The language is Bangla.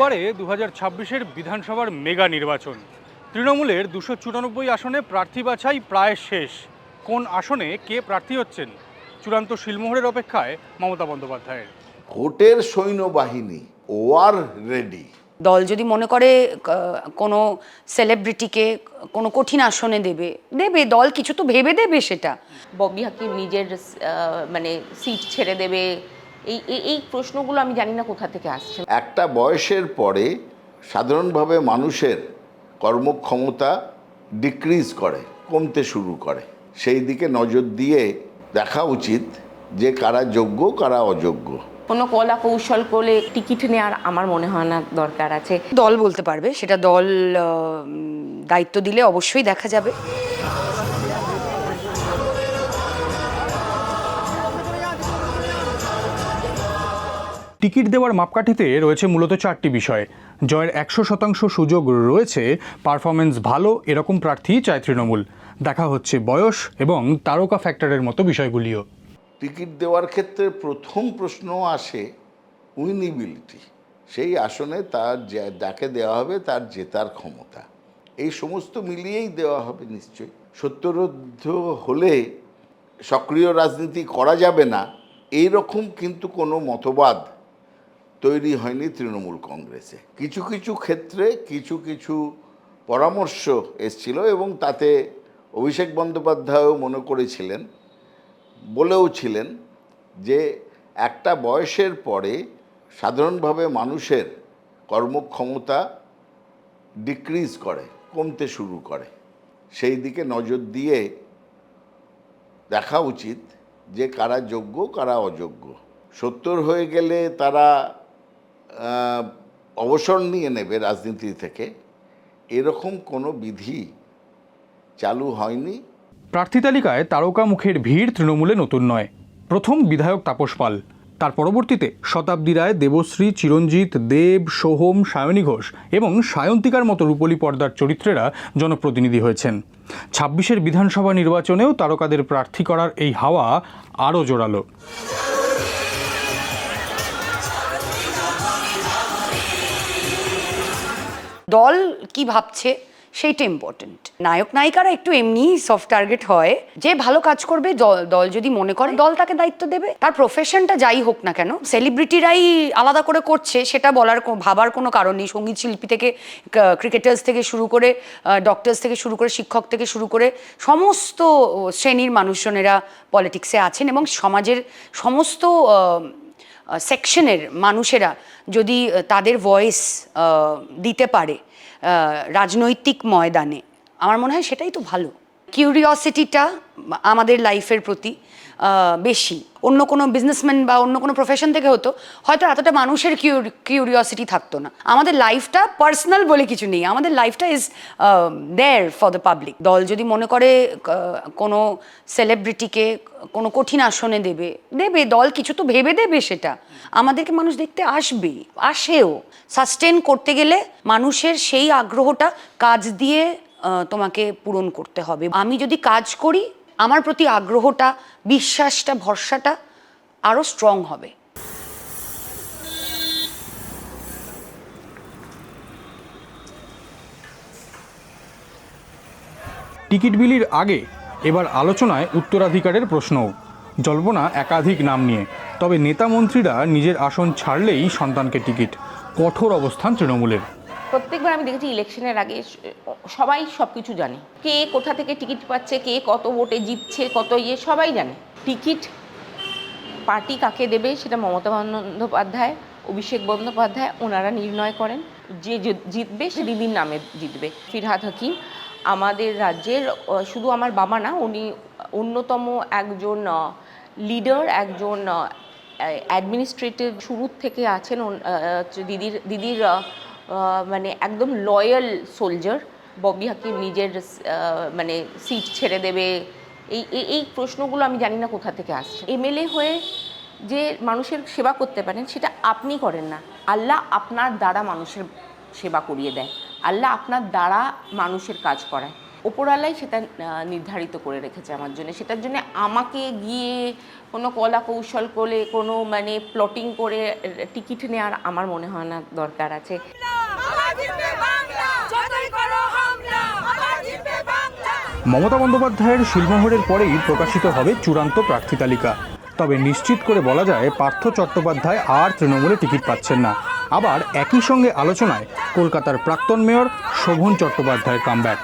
এবারে 2026-এর বিধানসভার মেগা নির্বাচন। তৃণমূলের 294 আসনে প্রার্থী বাছাই প্রায় শেষ। কোন আসনে কে প্রার্থী হচ্ছেন, চূড়ান্ত শিলমোহরের অপেক্ষায় মমতা বন্দ্যোপাধ্যায়ের। ভোটের সৈন্যবাহিনী ওয়ার রেডি। দল যদি মনে করে কোনো সেলিব্রিটিকে কোনো কঠিন আসনে দেবে, দল কিছু তো ভেবে দেবে। সেটা ববি হাকিম নিজের মানে সিট ছেড়ে দেবে, এই এই প্রশ্নগুলো আমি জানি না কোথা থেকে আসছে। একটা বয়সের পরে সাধারণভাবে মানুষের কর্মক্ষমতা ডিক্রিজ করে, কমতে শুরু করে। সেই দিকে নজর দিয়ে দেখা উচিত যে কারা যোগ্য কারা অযোগ্য। কোনো কলা কৌশল করে টিকিট নেওয়ার আমার মনে হয় না দরকার আছে। দল বলতে পারবে, সেটা দল দায়িত্ব দিলে অবশ্যই দেখা যাবে। টিকিট দেওয়ার মাপকাঠিতে রয়েছে মূলত 4টি বিষয়। জয়ের 100% সুযোগ রয়েছে, পারফরমেন্স ভালো এরকম প্রার্থী চায় তৃণমূল। দেখা হচ্ছে বয়স এবং তারকা ফ্যাক্টরের মতো বিষয়গুলিও। টিকিট দেওয়ার ক্ষেত্রে প্রথম প্রশ্ন আসে উইনিবিলিটি। সেই আসনে তার যাকে দেওয়া হবে তার জেতার ক্ষমতা, এই সমস্ত মিলিয়েই দেওয়া হবে নিশ্চয়ই। সত্যরোধ হলে সক্রিয় রাজনীতি করা যাবে না, এই রকম কিন্তু কোনো মতবাদ তৈরি হয়নি তৃণমূল কংগ্রেসে। কিছু কিছু ক্ষেত্রে কিছু কিছু পরামর্শ এসেছিল এবং তাতে অভিষেক বন্দ্যোপাধ্যায়ও মনে করেছিলেন, বলেও ছিলেন যে একটা বয়সের পরে সাধারণভাবে মানুষের কর্মক্ষমতা ডিক্রিজ করে, কমতে শুরু করে। সেই দিকে নজর দিয়ে দেখা উচিত যে কারা যোগ্য কারা অযোগ্য। 70 হয়ে গেলে তারা অবসর নিয়ে নেবে রাজনীতি থেকে, এরকম কোনো বিধি চালু হয়নি। প্রার্থী তালিকায় তারকা মুখের ভিড় তৃণমূলে নতুন নয়। প্রথম বিধায়ক তাপস পাল, তার পরবর্তীতে শতাব্দী রায়, দেবশ্রী, চিরঞ্জিত, দেব, সোহম, সায়নী ঘোষ এবং সায়ন্তিকার মতো রূপলী পর্দার চরিত্রেরা জনপ্রতিনিধি হয়েছেন। 26-এর বিধানসভা নির্বাচনেও তারকাদের প্রার্থী করার এই হাওয়া আরও জোরালো। দল কি ভাবছে সেইটা ইম্পর্টেন্ট। নায়ক নায়িকারা একটু এমনি সফট টার্গেট হয়, যে ভালো কাজ করবে দল যদি মনে করে দল তাকে দায়িত্ব দেবে। তার প্রফেশনটা যাই হোক না কেন, সেলিব্রিটিরাই আলাদা করে করছে সেটা ভাবার কোনো কারণ নেই। সঙ্গীত শিল্পী থেকে ক্রিকেটার্স থেকে শুরু করে ডক্টরস থেকে শুরু করে শিক্ষক থেকে শুরু করে সমস্ত শ্রেণীর মানুষজনেরা পলিটিক্সে আছেন, এবং সমাজের সমস্ত সেকশনের মানুষেরা যদি তাদের ভয়েস দিতে পারে রাজনৈতিক ময়দানে, আমার মনে হয় সেটাই তো ভালো। কিউরিওসিটিটা আমাদের লাইফের প্রতি বেশি। অন্য কোনো বিজনেসম্যান বা অন্য কোনো প্রফেশন থেকে হতো হয়তো এতটা মানুষের কিউরিওসিটি থাকতো না। আমাদের লাইফটা পার্সোনাল বলে কিছু নেই, আমাদের লাইফটা is there for the public. দল যদি মনে করে কোনো সেলিব্রিটিকে কোনো কঠিন আসনে দেবে, দল কিছু তো ভেবে দেবে। সেটা আমাদেরকে মানুষ দেখতে আসেও। সাস্টেন করতে গেলে মানুষের সেই আগ্রহটা কাজ দিয়ে তোমাকে পূরণ করতে হবে। আমি যদি কাজ করি, আমার প্রতি আগ্রহটা, বিশ্বাসটা, ভরসাটা আরও স্ট্রং হবে। টিকিট বিলির আগে এবার আলোচনায় উত্তরাধিকারের প্রশ্নও। জল্পনা একাধিক নাম নিয়ে, তবে নেতা মন্ত্রীরা নিজের আসন ছাড়লেই সন্তানকে টিকিট। কঠোর অবস্থান তৃণমূলের। প্রত্যেকবার আমি দেখেছি ইলেকশনের আগে সবাই সব কিছু জানে, কে কোথা থেকে টিকিট পাচ্ছে, কে কত ভোটে জিতছে, কত সবাই জানে। টিকিট পার্টি কাকে দেবে সেটা মমতা বন্দ্যোপাধ্যায়, অভিষেক বন্দ্যোপাধ্যায় ওনারা নির্ণয় করেন। যে জিতবে সে দিদির নামে জিতবে। ফিরহাদ হাকিম আমাদের রাজ্যের শুধু আমার বাবা না, উনি অন্যতম একজন লিডার, একজন অ্যাডমিনিস্ট্রেটিভ শুরুর থেকে আছেন। দিদির মানে একদম লয়াল সোলজার। ববি হাকিম নিজের মানে সিট ছেড়ে দেবে, এই এই প্রশ্নগুলো আমি জানি না কোথা থেকে আসছে। এমএলএ হয়ে যে মানুষের সেবা করতে পারেন সেটা আপনি করেন না, আল্লাহ আপনার দ্বারা মানুষের সেবা করিয়ে দেয়, আল্লাহ আপনার দ্বারা মানুষের কাজ করায়। ওপরওয়ালাই সেটা নির্ধারিত করে রেখেছে আমার জন্য। সেটার জন্য আমাকে গিয়ে কোনো কলা কৌশল করে কোনো মানে প্লটিং করে টিকিট নেওয়ার আমার মনে হয় না দরকার আছে। মমতা বন্দ্যোপাধ্যায়ের শিলমোহরের পরেই প্রকাশিত হবে চূড়ান্ত প্রার্থী তালিকা। তবে নিশ্চিত করে বলা যায় পার্থ চট্টোপাধ্যায় আর তৃণমূলে টিকিট পাচ্ছেন না। আবার একই সঙ্গে আলোচনায় কলকাতার প্রাক্তন মেয়র শোভন চট্টোপাধ্যায়ের কামব্যাক।